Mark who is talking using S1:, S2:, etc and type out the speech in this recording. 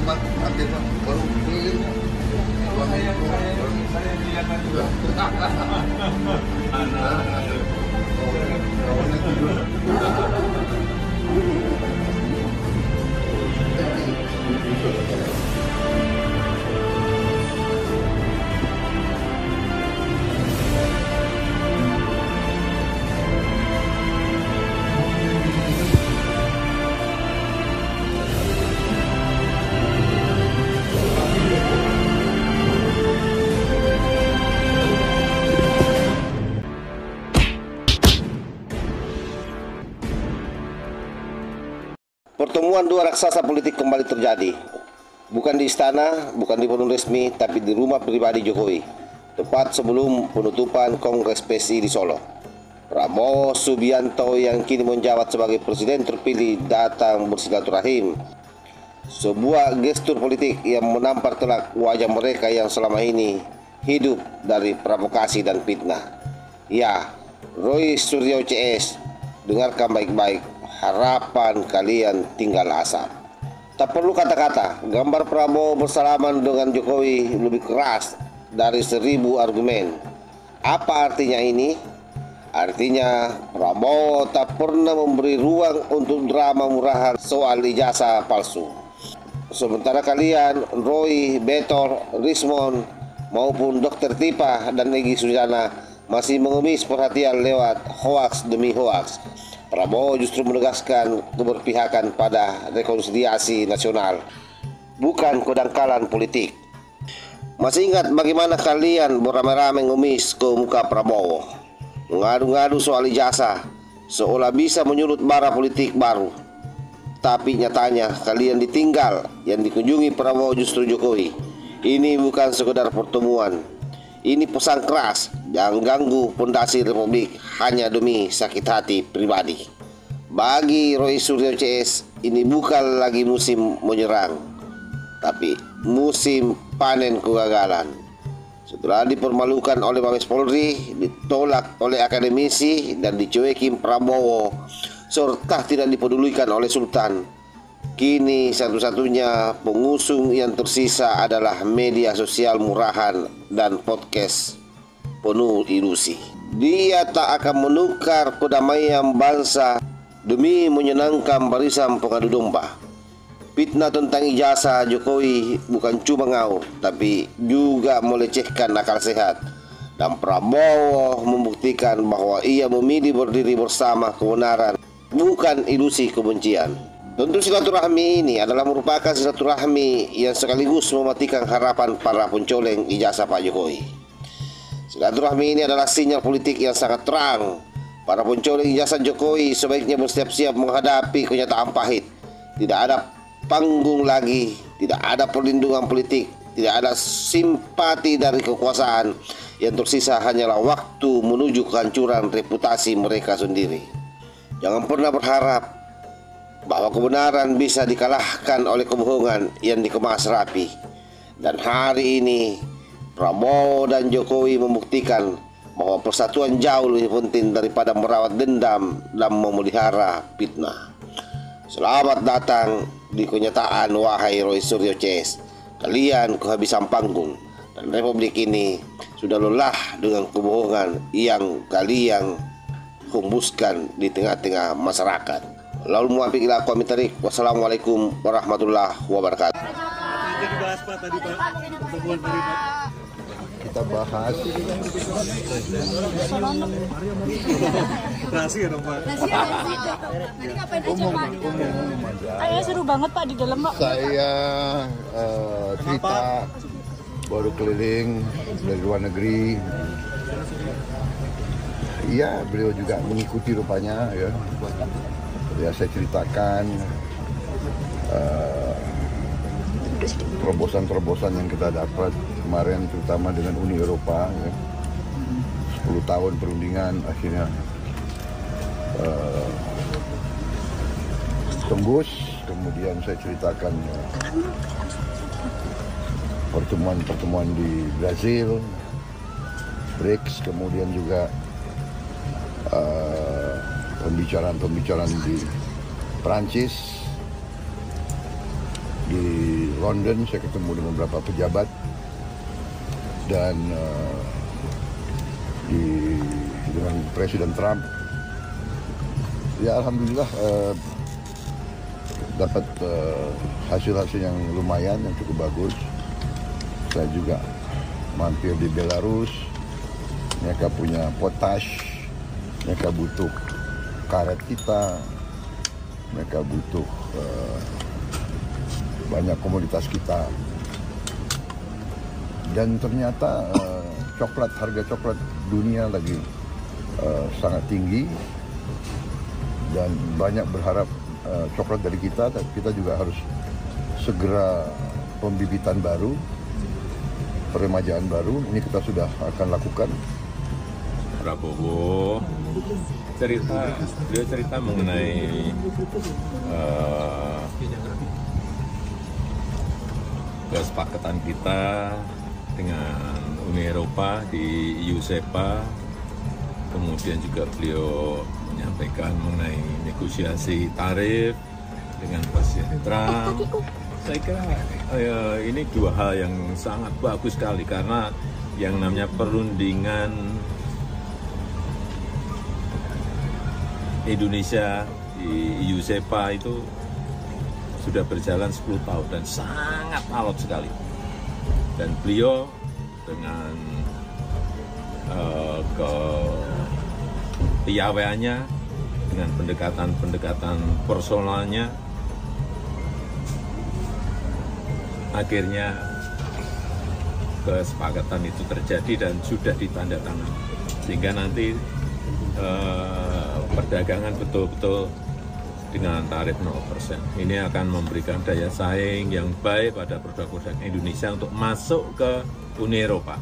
S1: Pak, update Pak, baru keliling Pak.
S2: Saya dilihatkan juga.
S1: Kawannya tidur.
S3: Pertemuan dua raksasa politik kembali terjadi. Bukan di istana, bukan di forum resmi, tapi di rumah pribadi Jokowi. Tepat sebelum penutupan Kongres PSI di Solo. Prabowo Subianto yang kini menjabat sebagai presiden terpilih datang bersilaturahim. Sebuah gestur politik yang menampar telak wajah mereka yang selama ini hidup dari provokasi dan fitnah. Ya, Roy Suryo CS, dengarkan baik-baik. Harapan kalian tinggal asap. Tak perlu kata-kata, gambar Prabowo bersalaman dengan Jokowi lebih keras dari 1000 argumen. Apa artinya ini? Artinya Prabowo tak pernah memberi ruang untuk drama murahan soal ijazah palsu. Sementara kalian, Roy, Betor, Rismon, maupun Dr. Tipa dan Egy Sujana masih mengemis perhatian lewat hoaks demi hoaks. Prabowo justru menegaskan keberpihakan pada rekonsiliasi nasional, bukan kedangkalan politik. Masih ingat bagaimana kalian beramai-ramai ngemis ke muka Prabowo, mengadu-ngadu soal ijazah, seolah bisa menyulut bara politik baru. Tapi nyatanya kalian ditinggal, yang dikunjungi Prabowo justru Jokowi. Ini bukan sekedar pertemuan, ini pesan keras, jangan ganggu fondasi Republik hanya demi sakit hati pribadi. Bagi Roy Suryo CS, ini bukan lagi musim menyerang, tapi musim panen kegagalan. Setelah dipermalukan oleh Mabes Polri, ditolak oleh akademisi, dan dicuekin Prabowo, serta tidak dipedulikan oleh Sultan, kini satu-satunya pengusung yang tersisa adalah media sosial murahan dan podcast penuh ilusi. Dia tak akan menukar kedamaian bangsa demi menyenangkan barisan pengadu domba. Fitnah tentang ijazah Jokowi bukan cuma ngau, tapi juga melecehkan akal sehat. Dan Prabowo membuktikan bahwa ia memilih berdiri bersama kebenaran, bukan ilusi kebencian. Tentu silaturahmi ini adalah merupakan silaturahmi yang sekaligus mematikan harapan para pencoleng ijazah Pak Jokowi. Silaturahmi ini adalah sinyal politik yang sangat terang. Para pencoleng ijazah Jokowi sebaiknya bersiap-siap menghadapi kenyataan pahit. Tidak ada panggung lagi, tidak ada perlindungan politik, tidak ada simpati dari kekuasaan. Yang tersisa hanyalah waktu menuju kehancuran reputasi mereka sendiri. Jangan pernah berharap bahwa kebenaran bisa dikalahkan oleh kebohongan yang dikemas rapi. Dan hari ini Prabowo dan Jokowi membuktikan bahwa persatuan jauh lebih penting daripada merawat dendam dan memelihara fitnah. Selamat datang di kenyataan, wahai Roy Suryo CS. Kalian kehabisan panggung, dan Republik ini sudah lelah dengan kebohongan yang kalian hembuskan di tengah-tengah masyarakat. Lalu muafiq ila aqwamit thariq. Wassalamualaikum warahmatullahi wabarakatuh.
S2: Apa dibahas Pak tadi Pak? Pertemuan tadi Pak.
S1: Kita bahas
S2: Rahasia ya dong Pak.
S4: Tadi ngapain aja Pak? Kayaknya seru banget Pak di dalam Pak.
S1: saya cerita baru keliling dari luar negeri. Iya, beliau juga mengikuti rupanya ya. Ya, saya ceritakan terobosan-terobosan yang kita dapat kemarin, terutama dengan Uni Eropa ya. 10 tahun perundingan akhirnya tembus. Kemudian saya ceritakan pertemuan-pertemuan di Brazil, BRICS, kemudian juga pembicaraan di Prancis, di London saya ketemu dengan beberapa pejabat dan dengan Presiden Trump. Ya alhamdulillah dapat hasil-hasil yang lumayan, yang cukup bagus. Saya juga mampir di Belarus. Mereka punya potash, mereka butuh karet kita, mereka butuh banyak komoditas kita. Dan ternyata harga coklat dunia lagi sangat tinggi dan banyak berharap coklat dari kita. Tapi kita juga harus segera pembibitan baru, peremajaan baru. Ini kita sudah akan lakukan.
S5: Prabowo cerita mengenai kesepakatan kita dengan Uni Eropa di EU-SEPA. Kemudian juga beliau menyampaikan mengenai negosiasi tarif dengan Presiden Trump. Saya kira ini dua hal yang sangat bagus sekali, karena yang namanya perundingan Indonesia di EU-SEPA itu sudah berjalan 10 tahun dan sangat alot sekali. Dan beliau dengan kepiawaiannya, dengan pendekatan personalnya, akhirnya kesepakatan itu terjadi dan sudah ditandatangani. Sehingga nanti perdagangan betul-betul dengan tarif 0%. Ini akan memberikan daya saing yang baik pada produk-produk Indonesia untuk masuk ke Uni Eropa.